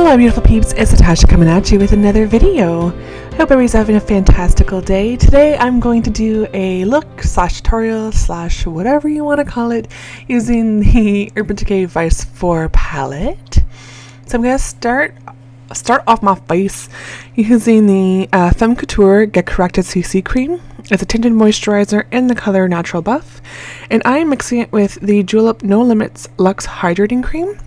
Hello beautiful peeps, it's Natasha coming at you with another video. I hope everybody's having a fantastical day. Today I'm going to do a look slash tutorial slash whatever you want to call it using the Urban Decay Vice 4 palette. So I'm going to start off my face using the Femme Couture Get Corrected CC Cream. It's a tinted moisturizer in the color Natural Buff, and I'm mixing it with the Julep No Limits Luxe Hydrating Cream.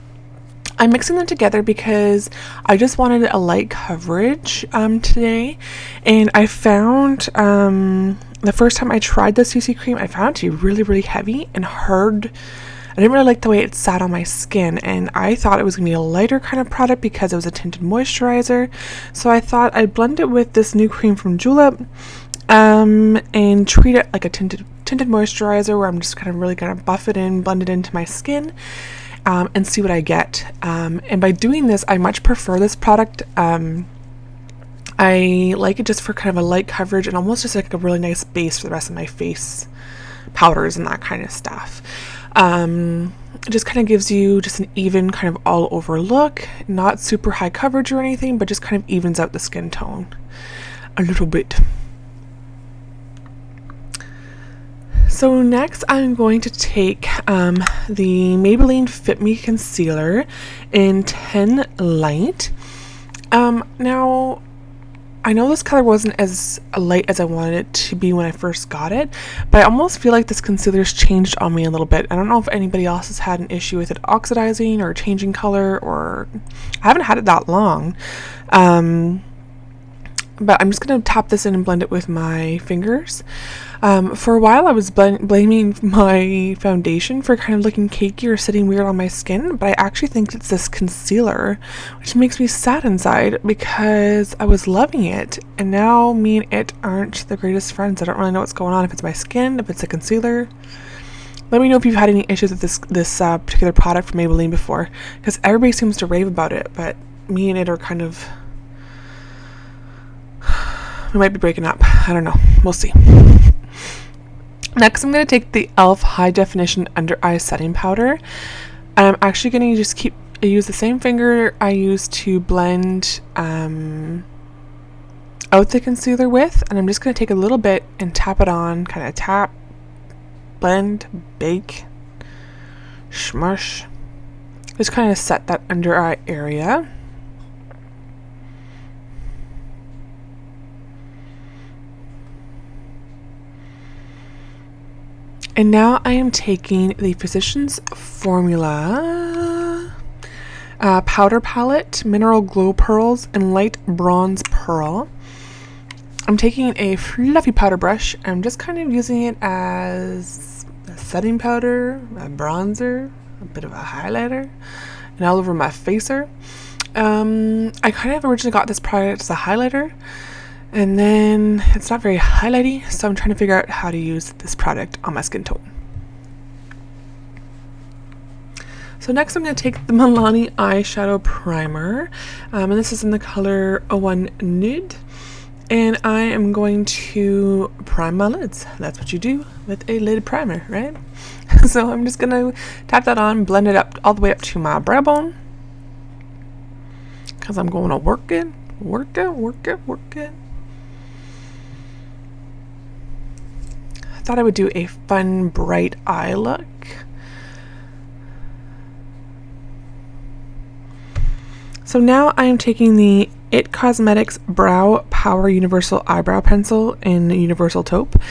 I'm mixing them together because I just wanted a light coverage today, and I found the first time I tried the CC cream, I found it to be really heavy and hard. I didn't really like the way it sat on my skin, and I thought it was going to be a lighter kind of product because it was a tinted moisturizer. So I thought I'd blend it with this new cream from Julep and treat it like a tinted moisturizer where I'm just kind of really going to buff it in, blend it into my skin. And see what I get. And by doing this, I much prefer this product. I like it just for kind of a light coverage and almost just like a really nice base for the rest of my face powders and that kind of stuff. It just kind of gives you just an even kind of all over look, not super high coverage or anything, but just kind of evens out the skin tone a little bit. So next I'm going to take the Maybelline Fit Me Concealer in 10 Light. Now, I know this color wasn't as light as I wanted it to be when I first got it, but I almost feel like this concealer's changed on me a little bit. I don't know if anybody else has had an issue with it oxidizing or changing color, or I haven't had it that long. But I'm just going to tap this in and blend it with my fingers. For a while I was blaming my foundation for kind of looking cakey or sitting weird on my skin, but I actually think it's this concealer, which makes me sad inside because I was loving it, and now me and it aren't the greatest friends. I don't really know what's going on, if it's my skin, if it's a concealer. Let me know if you've had any issues with this particular product from Maybelline before, because everybody seems to rave about it, but me and it are kind of... we might be breaking up. I don't know. We'll see. Next, I'm going to take the e.l.f. High Definition Under Eye Setting Powder. And I'm actually going to just use the same finger I used to blend out the concealer with. And I'm just going to take a little bit and tap it on. Kind of tap, blend, bake, smush. Just kind of set that under eye area. And now I am taking the Physicians Formula Powder Palette, Mineral Glow Pearls, and Light Bronze Pearl. I'm taking a fluffy powder brush. I'm just kind of using it as a setting powder, a bronzer, a bit of a highlighter, and all over my facer. I kind of originally got this product as a highlighter, and then it's not very highlighty, so I'm trying to figure out how to use this product on my skin tone. So next I'm going to take the Milani eyeshadow primer, and this is in the color 01 Nude, and I am going to prime my lids. That's what you do with a lid primer, right? So I'm just going to tap that on, blend it up all the way up to my brow bone, because I'm going to work it. Thought I would do a fun bright eye look. So now I am taking the IT Cosmetics Brow Power Universal Eyebrow Pencil in Universal Taupe.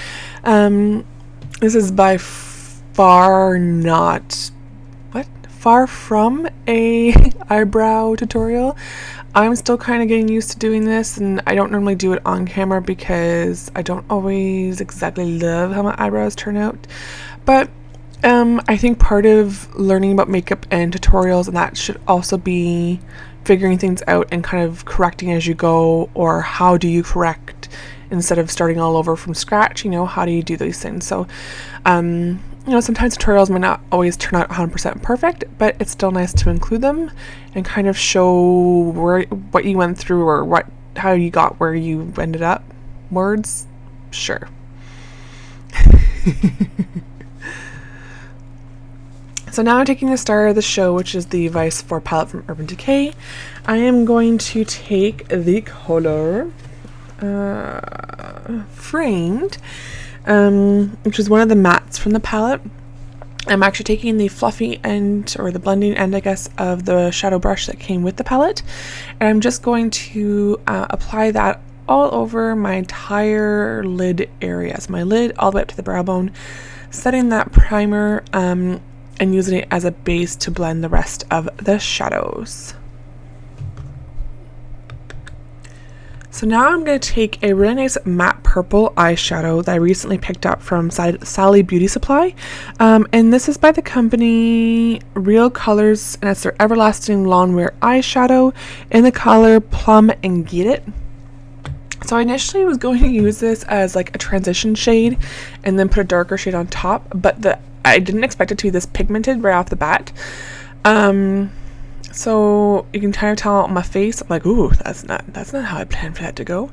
This is by far from a eyebrow tutorial. I'm still kind of getting used to doing this, and I don't normally do it on camera because I don't always exactly love how my eyebrows turn out. But I think part of learning about makeup and tutorials and that should also be figuring things out and kind of correcting as you go, or how do you correct instead of starting all over from scratch. How do you do these things? So sometimes tutorials might not always turn out 100% perfect, but it's still nice to include them and kind of show what you went through, or how you got where you ended up. Words? Sure. So now I'm taking the star of the show, which is the Vice 4 palette from Urban Decay. I am going to take the color Framed, which is one of the mattes from the palette. I'm actually taking the fluffy end, or the blending end, I guess, of the shadow brush that came with the palette. And I'm just going to apply that all over my entire lid area. So my lid all the way up to the brow bone, setting that primer and using it as a base to blend the rest of the shadows. So now I'm going to take a really nice matte purple eyeshadow that I recently picked up from Sally Beauty Supply. And this is by the company Real Colors, and it's their Everlasting Lawn Wear eyeshadow in the color Plum and Get It. So I initially was going to use this as like a transition shade and then put a darker shade on top, but I didn't expect it to be this pigmented right off the bat. So you can kind of tell on my face, I'm like, ooh, that's not how I planned for that to go.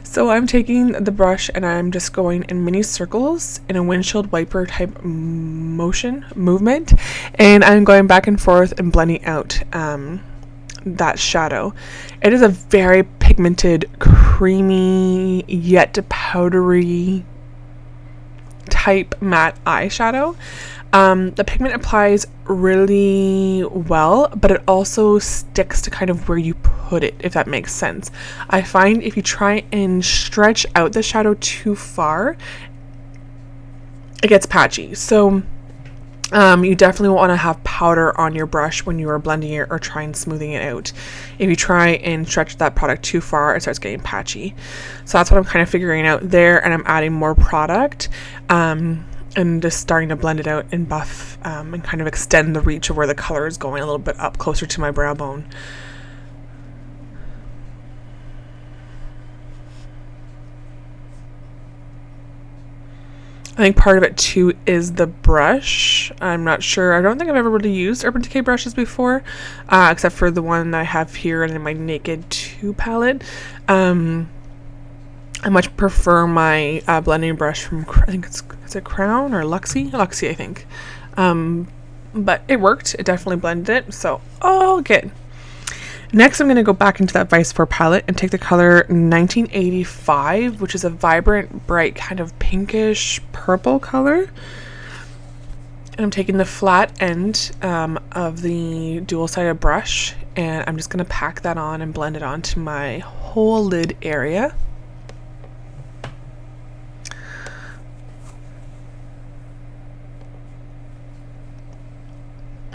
So I'm taking the brush and I'm just going in mini circles in a windshield wiper type movement, and I'm going back and forth and blending out that shadow. It is a very pigmented, creamy yet powdery type matte eyeshadow. The pigment applies really well, but it also sticks to kind of where you put it, if that makes sense. I find if you try and stretch out the shadow too far, it gets patchy. So you definitely want to have powder on your brush when you are blending it or trying smoothing it out. If you try and stretch that product too far, it starts getting patchy. So that's what I'm kind of figuring out there, and I'm adding more product and just starting to blend it out and buff and kind of extend the reach of where the color is going a little bit up closer to my brow bone. I think part of it too is the brush. I'm not sure. I don't think I've ever really used Urban Decay brushes before, except for the one that I have here and in my Naked 2 palette. I much prefer my blending brush from, I think it's a Crown or Luxe, I think. But it worked. It definitely blended it. So all good. Next, I'm going to go back into that Vice 4 palette and take the color 1985, which is a vibrant, bright, kind of pinkish purple color. And I'm taking the flat end of the dual-sided brush, and I'm just going to pack that on and blend it onto my whole lid area.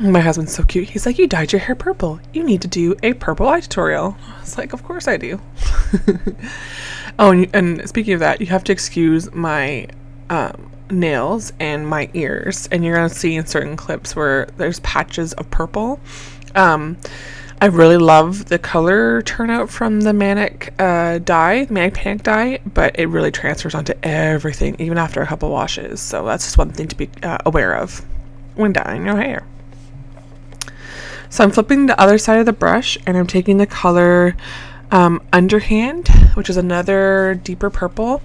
My husband's so cute. He's like, you dyed your hair purple. You need to do a purple eye tutorial. I was like, of course I do. Oh, and speaking of that, you have to excuse my nails and my ears. And you're going to see in certain clips where there's patches of purple. I really love the color turnout from the Manic Panic dye, but it really transfers onto everything, even after a couple washes. So that's just one thing to be aware of when dyeing your hair. So I'm flipping the other side of the brush and I'm taking the color Underhand, which is another deeper purple,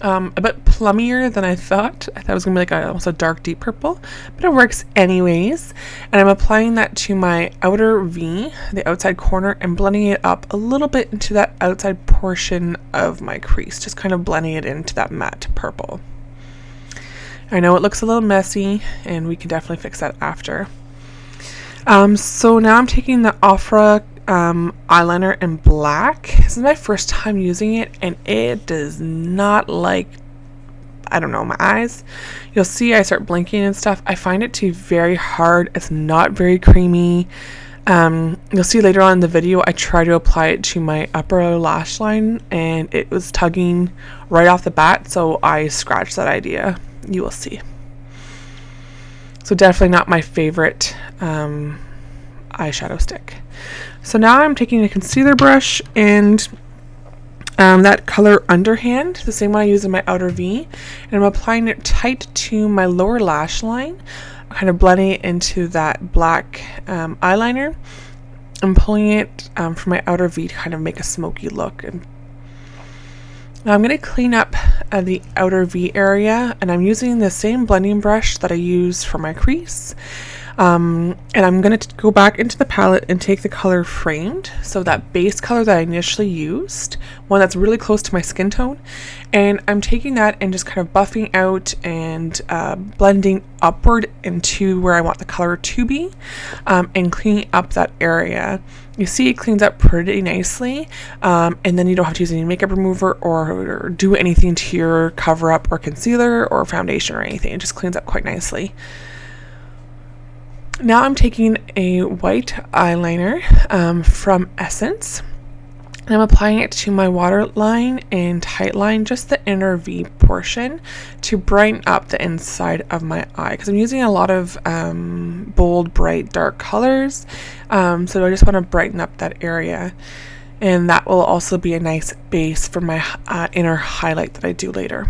a bit plummier than I thought. I thought it was gonna be like almost a dark deep purple, but it works anyways. And I'm applying that to my outer V, the outside corner, and blending it up a little bit into that outside portion of my crease, just kind of blending it into that matte purple. I know it looks a little messy, and we can definitely fix that after. So now I'm taking the Offra eyeliner in black. This is my first time using it, and it does not like, I don't know, my eyes. You'll see I start blinking and stuff. I find it to be very hard. It's not very creamy. You'll see later on in the video I try to apply it to my upper lash line, and it was tugging right off the bat, so I scratched that idea. You will see. So definitely not my favorite eyeshadow stick. So now I'm taking a concealer brush and that color Underhand, the same one I use in my outer V, and I'm applying it tight to my lower lash line, kind of blending it into that black eyeliner. I'm pulling it from my outer V to kind of make a smoky look. And now I'm going to clean up the outer V area, and I'm using the same blending brush that I use for my crease. And I'm going to go back into the palette and take the color Framed, so that base color that I initially used, one that's really close to my skin tone, and I'm taking that and just kind of buffing out and blending upward into where I want the color to be, and cleaning up that area. You see it cleans up pretty nicely, and then you don't have to use any makeup remover or do anything to your cover up or concealer or foundation or anything. It just cleans up quite nicely. Now I'm taking a white eyeliner from Essence, and I'm applying it to my waterline and tightline, just the inner V portion, to brighten up the inside of my eye, because I'm using a lot of bold, bright, dark colors, so I just want to brighten up that area, and that will also be a nice base for my inner highlight that I do later.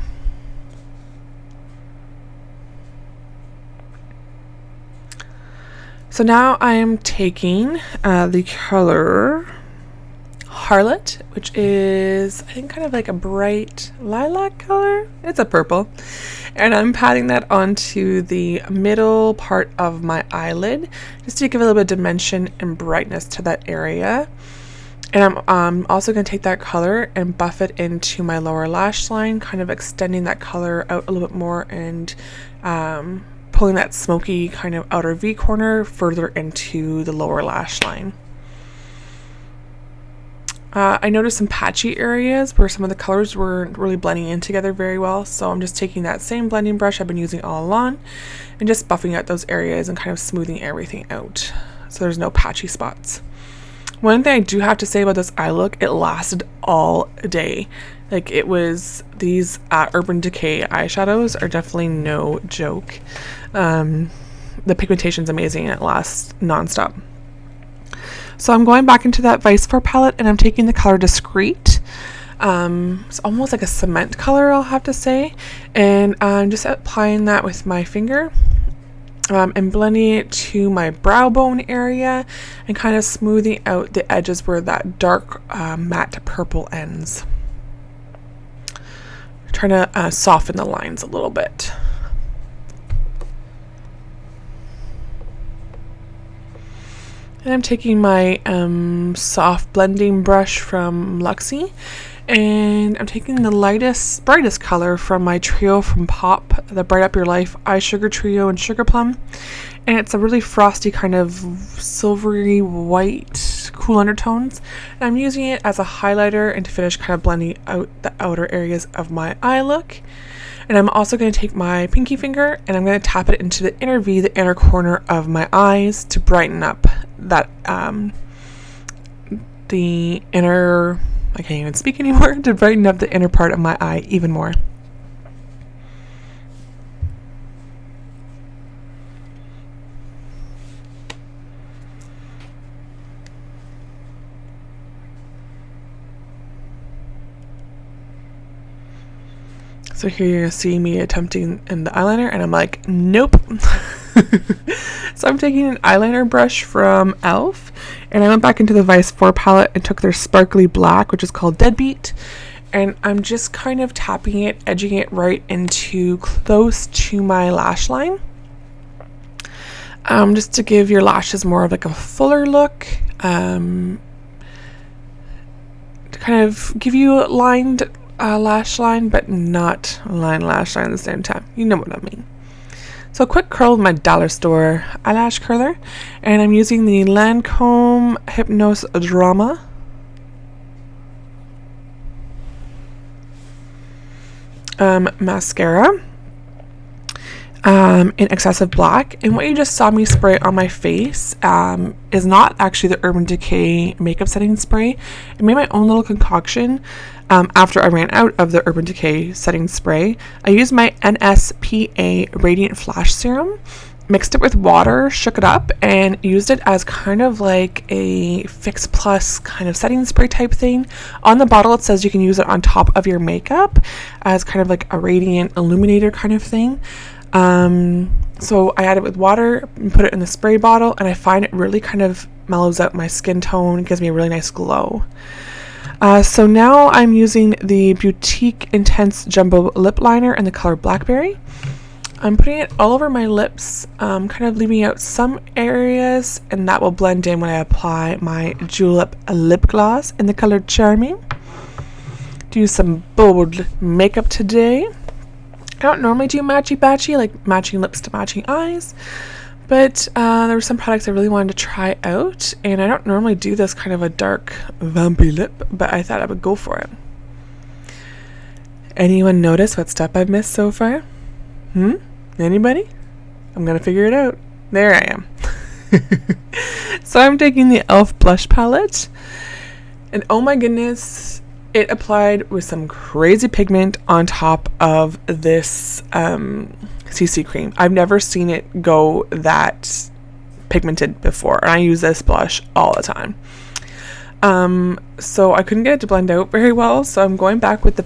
So now I am taking the color Harlot, which is, I think, kind of like a bright lilac color. It's a purple. And I'm patting that onto the middle part of my eyelid, just to give a little bit of dimension and brightness to that area. And I'm also going to take that color and buff it into my lower lash line, kind of extending that color out a little bit more and pulling that smoky kind of outer V corner further into the lower lash line. I noticed some patchy areas where some of the colors weren't really blending in together very well, so I'm just taking that same blending brush I've been using all along and just buffing out those areas and kind of smoothing everything out so there's no patchy spots. One thing I do have to say about this eye look, it lasted all day. Like, it was, these Urban Decay eyeshadows are definitely no joke. The pigmentation's amazing and it lasts nonstop. So I'm going back into that Vice 4 palette and I'm taking the color Discreet. It's almost like a cement color, I'll have to say. And I'm just applying that with my finger and blending it to my brow bone area and kind of smoothing out the edges where that dark matte purple ends. Trying to soften the lines a little bit. And I'm taking my soft blending brush from Luxe, and I'm taking the brightest color from my trio from Pop, the Bright Up Your Life Eye Sugar Trio and Sugar Plum. And it's a really frosty kind of silvery white, cool undertones. And I'm using it as a highlighter and to finish kind of blending out the outer areas of my eye look. And I'm also going to take my pinky finger and I'm going to tap it into the inner V, the inner corner of my eyes, to brighten up that, the inner, I can't even speak anymore, to brighten up the inner part of my eye even more. So here you're going to see me attempting in the eyeliner and I'm like, nope. So I'm taking an eyeliner brush from e.l.f. and I went back into the Vice 4 palette and took their sparkly black, which is called Deadbeat. And I'm just kind of tapping it, edging it right into close to my lash line. Just to give your lashes more of like a fuller look. To kind of give you lined lash line, but not line lash line at the same time. You know what I mean. So a quick curl with my dollar store eyelash curler, and I'm using the Lacome Hypnose Drama. Mascara in excessive black, and what you just saw me spray on my face is not actually the Urban Decay makeup setting spray. I made my own little concoction after I ran out of the Urban Decay setting spray. I used my nspa Radiant Flash Serum, mixed it with water, shook it up, and used it as kind of like a Fix Plus kind of setting spray type thing. On the bottle it says you can use it on top of your makeup as kind of like a radiant illuminator kind of thing. So I add it with water and put it in the spray bottle, and I find it really kind of mellows out my skin tone, gives me a really nice glow. So now I'm using the Beautique Intense Jumbo Lip Liner in the color Blackberry. I'm putting it all over my lips, kind of leaving out some areas, and that will blend in when I apply my Julep lip gloss in the color Charming. Do some bold makeup today. I don't normally do matchy-batchy, like matching lips to matching eyes, but there were some products I really wanted to try out, and I don't normally do this kind of a dark, vampy lip, but I thought I would go for it. Anyone notice what step I've missed so far? Anybody? I'm gonna figure it out. There I am. So I'm taking the e.l.f. blush palette, and oh my goodness, it applied with some crazy pigment on top of this CC cream. I've never seen it go that pigmented before, and I use this blush all the time. So I couldn't get it to blend out very well, so I'm going back with the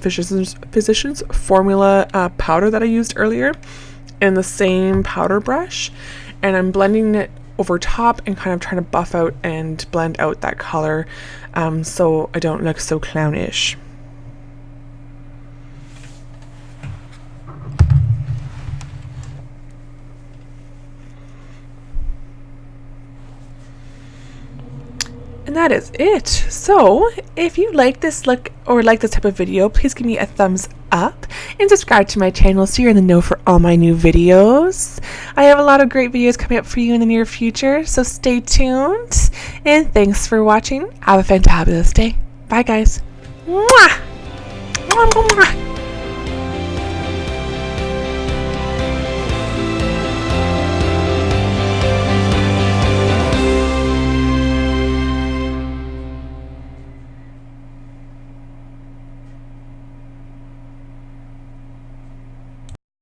Physicians Formula powder that I used earlier in the same powder brush, and I'm blending it over top and kind of trying to buff out and blend out that color, so I don't look so clownish. And that is it. So if you like this look or like this type of video, please give me a thumbs up and subscribe to my channel so you're in the know for all my new videos. I have a lot of great videos coming up for you in the near future, so stay tuned, and thanks for watching. Have a fantabulous day. Bye guys. Mwah! Mwah, mwah, mwah.